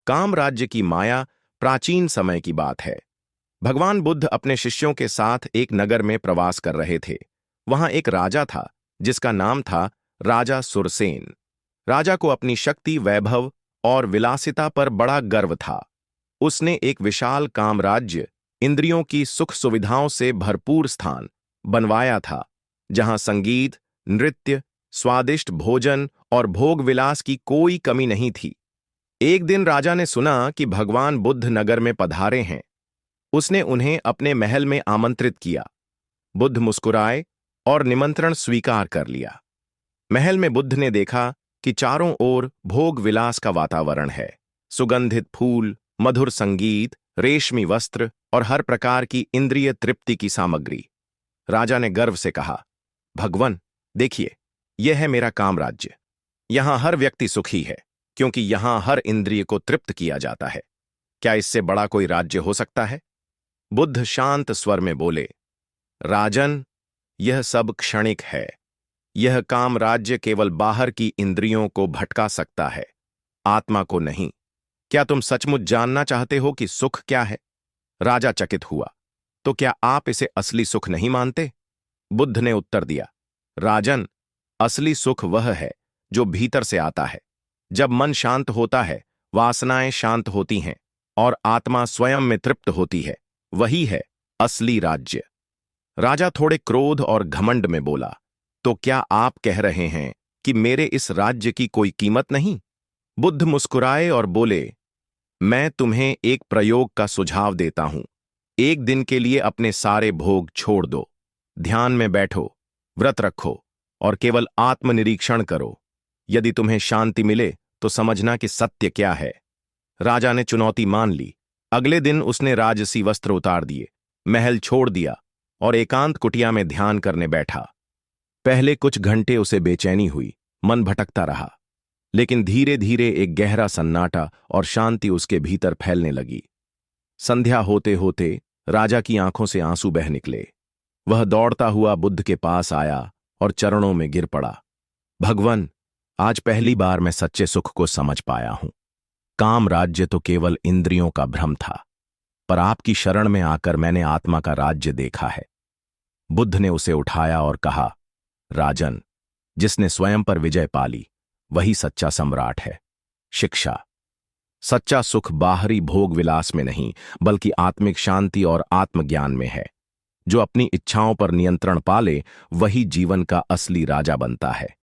काम राज्य की माया प्राचीन समय की बात है। भगवान बुद्ध अपने शिष्यों के साथ एक नगर में प्रवास कर रहे थे। वहां एक राजा था जिसका नाम था राजा सुरसेन। राजा को अपनी शक्ति, वैभव और विलासिता पर बड़ा गर्व था। उसने एक विशाल काम राज्य, इंद्रियों की सुख सुविधाओं से भरपूर स्थान बनवाया था, जहां संगीत, नृत्य, स्वादिष्ट भोजन और भोग विलास की कोई कमी नहीं थी। एक दिन राजा ने सुना कि भगवान बुद्ध नगर में पधारे हैं। उसने उन्हें अपने महल में आमंत्रित किया। बुद्ध मुस्कुराए और निमंत्रण स्वीकार कर लिया। महल में बुद्ध ने देखा कि चारों ओर भोग विलास का वातावरण है। सुगंधित फूल, मधुर संगीत, रेशमी वस्त्र और हर प्रकार की इंद्रिय तृप्ति की सामग्री। राजा ने गर्व से कहा, भगवान, देखिए, यह है मेरा काम राज्य। यहां हर व्यक्ति सुखी है, क्योंकि यहां हर इंद्रिय को तृप्त किया जाता है। क्या इससे बड़ा कोई राज्य हो सकता है? बुद्ध शांत स्वर में बोले, राजन, यह सब क्षणिक है। यह काम राज्य केवल बाहर की इंद्रियों को भटका सकता है, आत्मा को नहीं। क्या तुम सचमुच जानना चाहते हो कि सुख क्या है? राजा चकित हुआ। तो क्या आप इसे असली सुख नहीं मानते? बुद्ध ने उत्तर दिया, राजन, असली सुख वह है जो भीतर से आता है। जब मन शांत होता है, वासनाएं शांत होती हैं और आत्मा स्वयं में तृप्त होती है, वही है असली राज्य। राजा थोड़े क्रोध और घमंड में बोला, तो क्या आप कह रहे हैं कि मेरे इस राज्य की कोई कीमत नहीं? बुद्ध मुस्कुराए और बोले, मैं तुम्हें एक प्रयोग का सुझाव देता हूं। एक दिन के लिए अपने सारे भोग छोड़ दो, ध्यान में बैठो, व्रत रखो और केवल आत्मनिरीक्षण करो। यदि तुम्हें शांति मिले तो समझना कि सत्य क्या है। राजा ने चुनौती मान ली। अगले दिन उसने राजसी वस्त्र उतार दिए, महल छोड़ दिया और एकांत कुटिया में ध्यान करने बैठा। पहले कुछ घंटे उसे बेचैनी हुई, मन भटकता रहा, लेकिन धीरे धीरे एक गहरा सन्नाटा और शांति उसके भीतर फैलने लगी। संध्या होते होते राजा की आंखों से आंसू बह निकले। वह दौड़ता हुआ बुद्ध के पास आया और चरणों में गिर पड़ा। भगवान, आज पहली बार मैं सच्चे सुख को समझ पाया हूं। काम राज्य तो केवल इंद्रियों का भ्रम था, पर आपकी शरण में आकर मैंने आत्मा का राज्य देखा है। बुद्ध ने उसे उठाया और कहा, राजन, जिसने स्वयं पर विजय पाली, वही सच्चा सम्राट है। शिक्षा, सच्चा सुख बाहरी भोग विलास में नहीं, बल्कि आत्मिक शांति और आत्मज्ञान में है। जो अपनी इच्छाओं पर नियंत्रण पाले, वही जीवन का असली राजा बनता है।